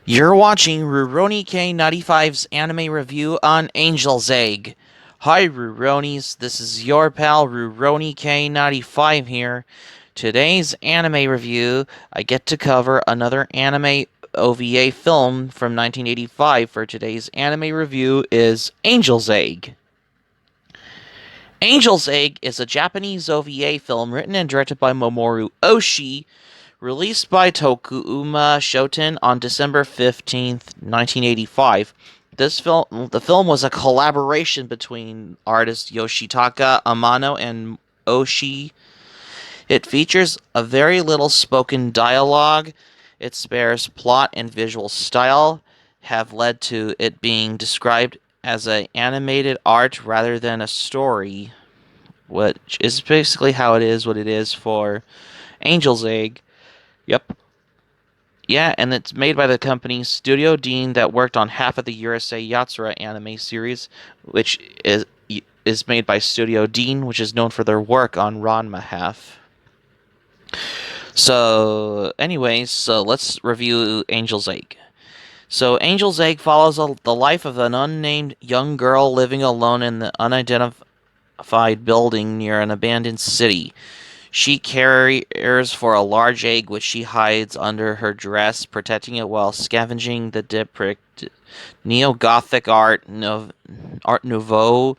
You're watching Rurouni K95's anime review on Angel's Egg. Hi Ruronis, this is your pal Rurouni K95 here. Today's anime review, I get to cover another anime OVA film from 1985 for today's anime review is Angel's Egg. Angel's Egg is a Japanese OVA film written and directed by Mamoru Oshii, released by Tokuma Shoten on December 15th, 1985. The film was a collaboration between artist Yoshitaka Amano and Oshii. It features a very little spoken dialogue. Its sparse plot and visual style have led to it being described as an animated art rather than a story, which is basically how it is what it is for Angel's Egg. Yep. Yeah, and it's made by the company Studio Deen that worked on half of the Urusei Yatsura anime series, which is made by Studio Deen, which is known for their work on Ranma half. So let's review Angel's Egg. So, Angel's Egg follows the life of an unnamed young girl living alone in the unidentified building near an abandoned city. She cares for a large egg which she hides under her dress, protecting it while scavenging the depict neo-Gothic Art Nouveau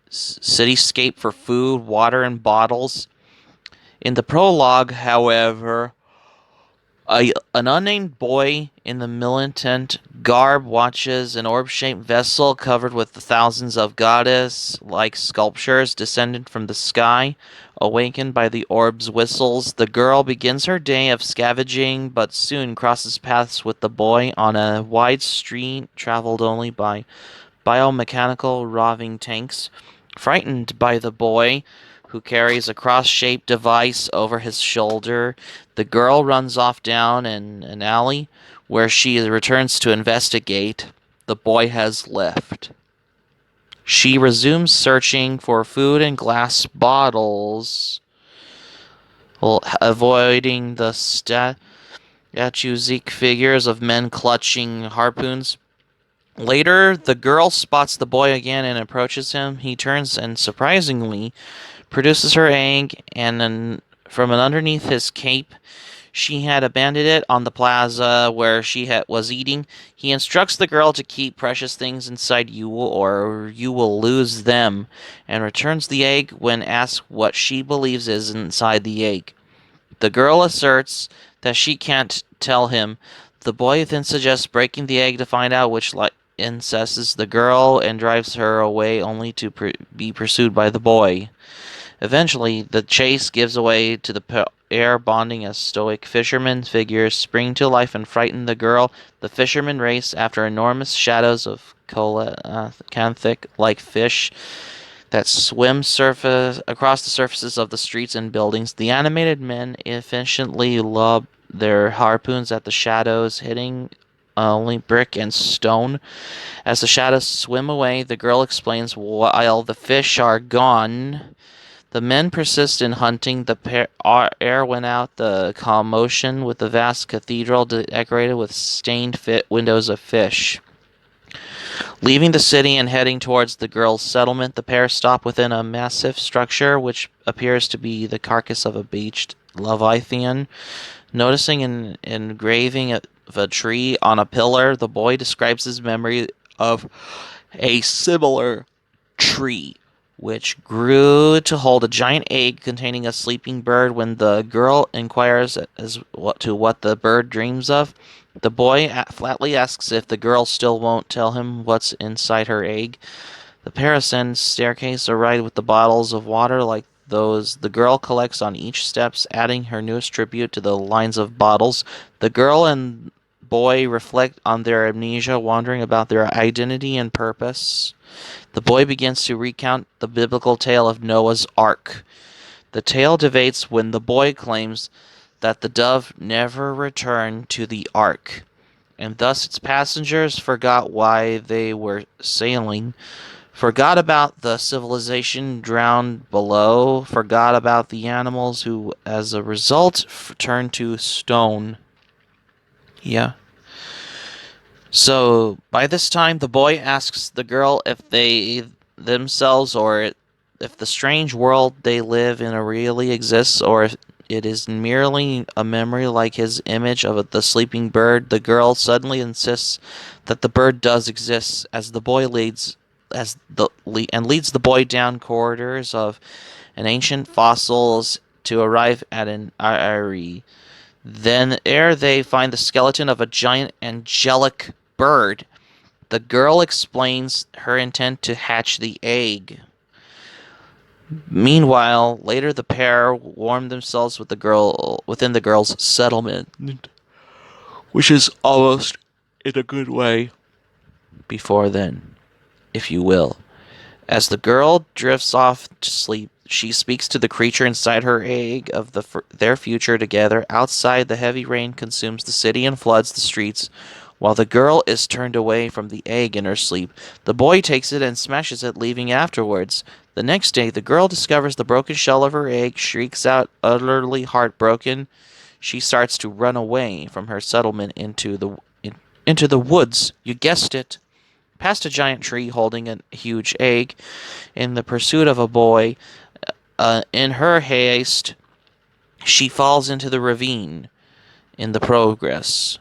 cityscape for food, water, and bottles. In the prologue, however, an unnamed boy in the militant garb watches an orb-shaped vessel covered with thousands of goddess-like sculptures descended from the sky. Awakened by the orb's whistles, the girl begins her day of scavenging, but soon crosses paths with the boy on a wide street traveled only by biomechanical roving tanks. Frightened by the boy, who carries a cross-shaped device over his shoulder, the girl runs off down an alley where she returns to investigate. The boy has left. She resumes searching for food and glass bottles, avoiding the statuesque figures of men clutching harpoons. Later, the girl spots the boy again and approaches him. He turns and, surprisingly, produces her egg, and from underneath his cape, she had abandoned it on the plaza where she was eating. He instructs the girl to keep precious things inside you or you will lose them, and returns the egg when asked what she believes is inside the egg. The girl asserts that she can't tell him. The boy then suggests breaking the egg to find out which incesses the girl and drives her away only to be pursued by the boy. Eventually, the chase gives way to the pair bonding as stoic fishermen figures spring to life and frighten the girl. The fishermen race after enormous shadows of coelacanth-like fish that swim across the surfaces of the streets and buildings. The animated men efficiently lob their harpoons at the shadows, hitting only brick and stone. As the shadows swim away, the girl explains while the fish are gone, the men persist in hunting. The air went out the commotion with the vast cathedral decorated with stained windows of fish. Leaving the city and heading towards the girl's settlement, the pair stop within a massive structure which appears to be the carcass of a beached leviathan. Noticing an engraving of a tree on a pillar, the boy describes his memory of a similar tree, which grew to hold a giant egg containing a sleeping bird. When the girl inquires to what the bird dreams of, the boy flatly asks if the girl still won't tell him what's inside her egg. The pair ascend staircase or ride with the bottles of water like those the girl collects on each steps, adding her newest tribute to the lines of bottles. The girl and boy reflect on their amnesia, wondering about their identity and purpose. The boy begins to recount the biblical tale of Noah's Ark. The tale debates when the boy claims that the dove never returned to the ark, and thus its passengers forgot why they were sailing, forgot about the civilization drowned below, forgot about the animals who, as a result, turned to stone. Yeah. So by this time, the boy asks the girl if they themselves or if the strange world they live in really exists or if it is merely a memory like his image of the sleeping bird. The girl suddenly insists that the bird does exist as the boy leads as the and leads the boy down corridors of an ancient fossils to arrive at an eyrie. Then ere they find the skeleton of a giant angelic bird. The girl explains her intent to hatch the egg. Meanwhile, later the pair warm themselves with the girl within the girl's settlement, which is almost in a good way before then, if you will. As the girl drifts off to sleep, she speaks to the creature inside her egg of their future together. Outside, the heavy rain consumes the city and floods the streets. While the girl is turned away from the egg in her sleep, the boy takes it and smashes it, leaving afterwards. The next day, the girl discovers the broken shell of her egg, shrieks out, utterly heartbroken. She starts to run away from her settlement into the woods. You guessed it, past a giant tree holding a huge egg, in the pursuit of a boy. In her haste, she falls into the ravine in the progress.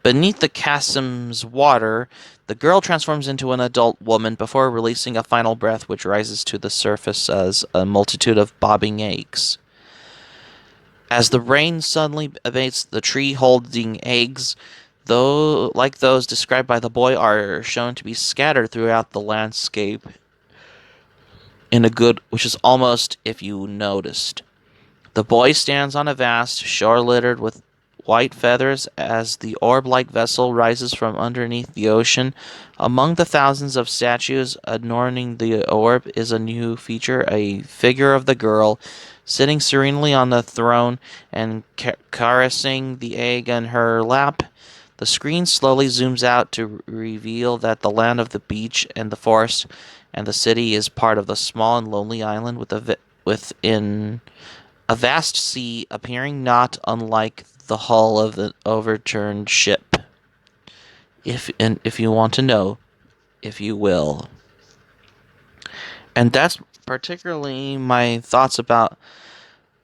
Beneath the chasm's water, the girl transforms into an adult woman before releasing a final breath which rises to the surface as a multitude of bobbing eggs. As the rain suddenly abates, the tree holding eggs, though like those described by the boy, are shown to be scattered throughout the landscape in a good, which is almost if you noticed. The boy stands on a vast shore littered with white feathers as the orb-like vessel rises from underneath the ocean. Among the thousands of statues adorning the orb is a new feature, a figure of the girl sitting serenely on the throne and caressing the egg in her lap. The screen slowly zooms out to reveal that the land of the beach and the forest and the city is part of the small and lonely island within a vast sea appearing not unlike the hull of an overturned ship. If you want to know, if you will. And that's particularly my thoughts about.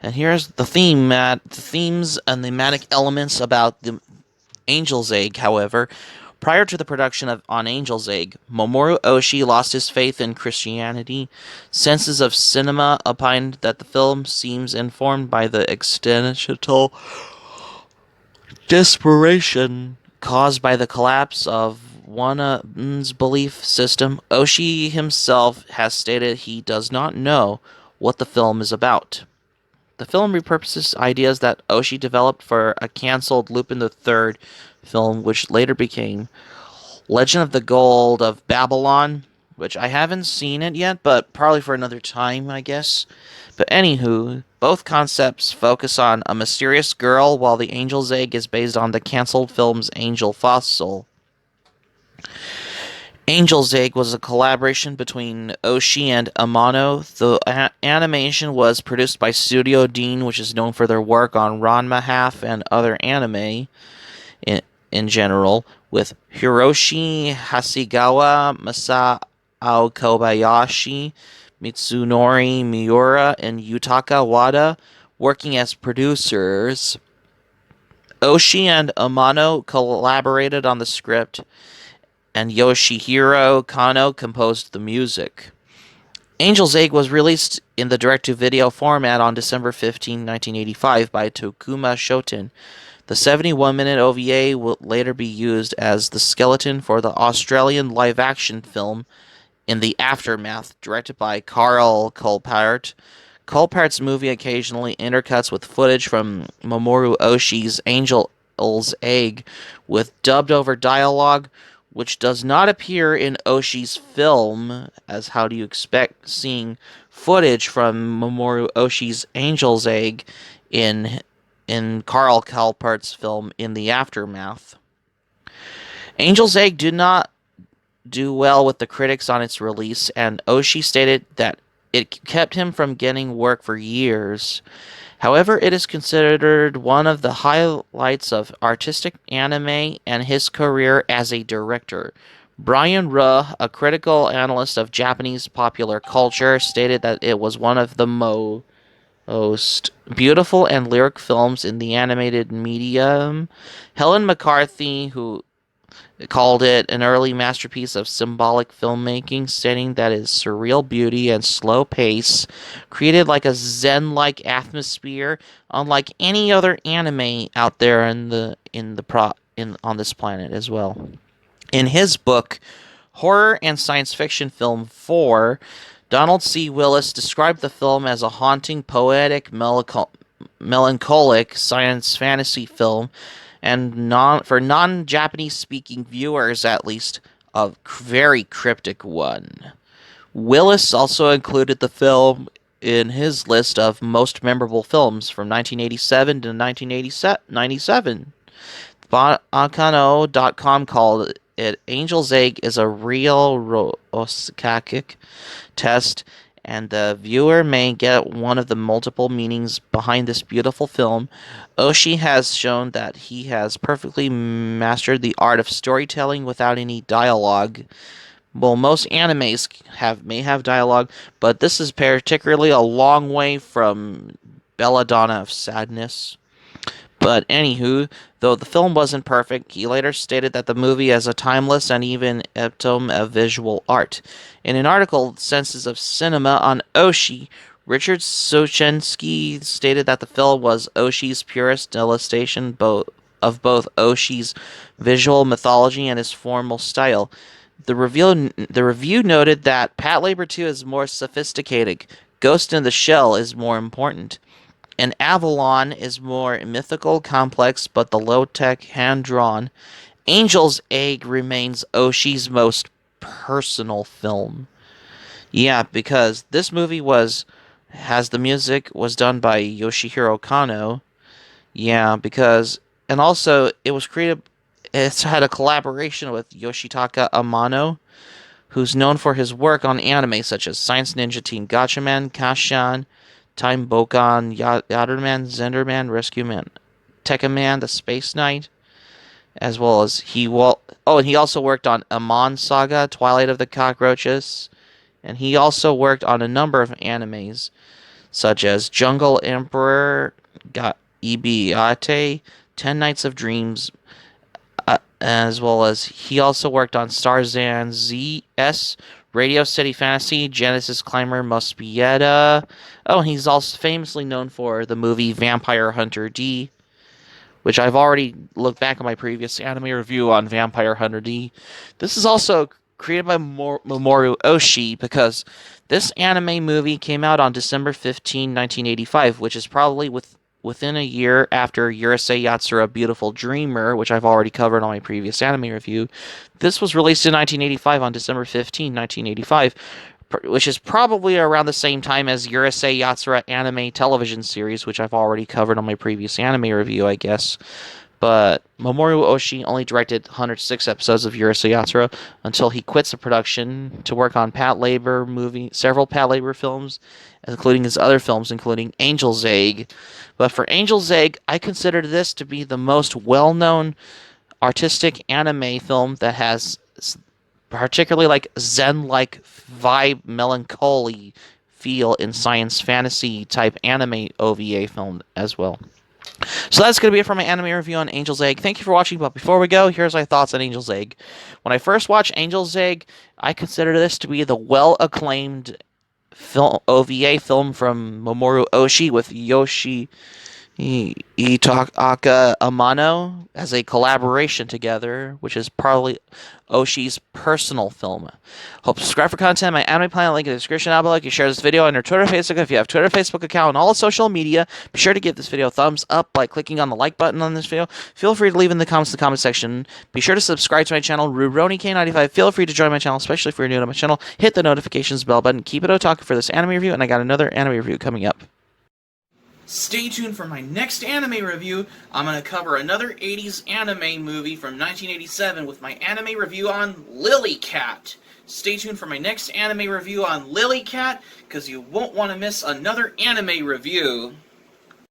And here's the theme, Matt. The themes and thematic elements about the Angel's Egg, however. Prior to the production of On Angel's Egg, Mamoru Oshii lost his faith in Christianity. Senses of cinema opined that the film seems informed by the existential desperation caused by the collapse of one's belief system. Oshii himself has stated he does not know what the film is about. The film repurposes ideas that Oshii developed for a cancelled Lupin III film, which later became Legend of the Gold of Babylon, which I haven't seen it yet, but probably for another time, I guess. But anywho, both concepts focus on a mysterious girl, while The Angel's Egg is based on the cancelled film's Angel Fossil. Angel's Egg was a collaboration between Oshii and Amano. The animation was produced by Studio Deen, which is known for their work on Ranma Half and other anime in general, with Hiroshi Hasegawa, Masao Kobayashi, Mitsunori Miura, and Yutaka Wada working as producers. Oshii and Amano collaborated on the script, and Yoshihiro Kano composed the music. Angel's Egg was released in the direct-to-video format on December 15, 1985 by Tokuma Shoten. The 71-minute OVA will later be used as the skeleton for the Australian live-action film In the Aftermath, directed by Carl Colpart. Colpart's movie occasionally intercuts with footage from Mamoru Oshii's Angel's Egg with dubbed-over dialogue, which does not appear in Oshii's film, as how do you expect seeing footage from Mamoru Oshii's Angel's Egg in Carl Kalpart's film In the Aftermath. Angel's Egg did not do well with the critics on its release, and Oshii stated that it kept him from getting work for years. However, it is considered one of the highlights of artistic anime and his career as a director. Brian Ruh, a critical analyst of Japanese popular culture, stated that it was one of the most beautiful and lyric films in the animated medium. Helen McCarthy, who called it an early masterpiece of symbolic filmmaking, stating that its surreal beauty and slow pace created like a zen-like atmosphere, unlike any other anime out there on this planet as well. In his book, Horror and Science Fiction Film 4, Donald C. Willis described the film as a haunting, poetic, melancholic science fantasy film, and for non-Japanese speaking viewers at least, a very cryptic one. Willis also included the film in his list of most memorable films from 1987 to 1997. Bakano.com called it Angel's Egg is a real Rosakkic test, and the viewer may get one of the multiple meanings behind this beautiful film. Oshii has shown that he has perfectly mastered the art of storytelling without any dialogue. Well, most animes may have dialogue, but this is particularly a long way from Belladonna of Sadness. But anywho, though the film wasn't perfect, he later stated that the movie is a timeless and even epitome of visual art. In an article, Senses of Cinema on Oshii, Richard Sochensky stated that the film was Oshii's purest illustration of both Oshii's visual mythology and his formal style. The review noted that Patlabor 2 is more sophisticated, Ghost in the Shell is more important, and Avalon is more mythical, complex, but the low-tech, hand-drawn. Angel's Egg remains Oshii's most personal film. Yeah, because this movie has the music was done by Yoshihiro Kano. Yeah, and also it's had a collaboration with Yoshitaka Amano, who's known for his work on anime such as Science Ninja Team Gatchaman, Kashan, Time Bokan, Yatterman, Zenderman, Rescue Man, Tekkaman, The Space Knight, as well as and he also worked on Amon Saga, Twilight of the Cockroaches, and he also worked on a number of animes such as Jungle Emperor, Ibiate, Ten Nights of Dreams, as well as he also worked on Starzan ZS, Radio City Fantasy, Genesis Climber Mospieta. Oh, and he's also famously known for the movie Vampire Hunter D, which I've already looked back on my previous anime review on Vampire Hunter D. This is also created by Mamoru Oshii because this anime movie came out on December 15, 1985, which is probably within a year after Urusei Yatsura Beautiful Dreamer, which I've already covered on my previous anime review. This was released in 1985 on December 15, 1985, which is probably around the same time as Urusei Yatsura anime television series, which I've already covered on my previous anime review, I guess. But Mamoru Oshii only directed 106 episodes of Urusei Yatsura until he quits the production to work on several Patlabor films, including his other films, including Angel's Egg. But for Angel's Egg, I consider this to be the most well-known artistic anime film that has particularly like zen-like vibe, melancholy feel in science fantasy type anime OVA film as well. So that's going to be it for my anime review on Angel's Egg. Thank you for watching, but before we go, here's my thoughts on Angel's Egg. When I first watched Angel's Egg, I consider this to be the well-acclaimed OVA film from Mamoru Oshii with Itaka Amano as a collaboration together, which is probably Oshii's personal film. Hope to subscribe for content. My anime plan link in the description down below. You can share this video on your Twitter, Facebook. If you have Twitter, Facebook account, and all social media, be sure to give this video a thumbs up by clicking on the like button on this video. Feel free to leave in the comment section. Be sure to subscribe to my channel, RurouniK95. Feel free to join my channel, especially if you're new to my channel. Hit the notifications bell button. Keep it otaku for this anime review, and I got another anime review coming up. Stay tuned for my next anime review. I'm going to cover another 80s anime movie from 1987 with my anime review on Lily Cat. Stay tuned for my next anime review on Lily Cat, because you won't want to miss another anime review.